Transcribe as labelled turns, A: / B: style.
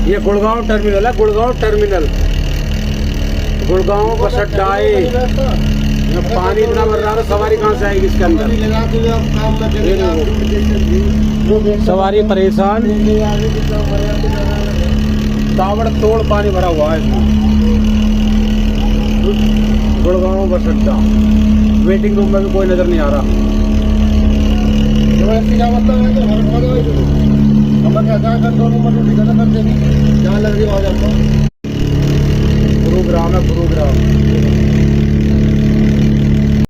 A: ये गुड़गांव टर्मिनल है, गुड़गांव टर्मिनल, गुड़गांव बस अड्डा है। पानी इतना भर रहा है, सवारी कहाँ से आएगी इसके अंदर? सवारी परेशान, ताबड़ तोड़ पानी भरा हुआ है इसमें। गुड़गांव बस अड्डा, वेटिंग रूम में भी कोई नजर नहीं आ रहा। गुरुग्राम है, गुरुग्राम।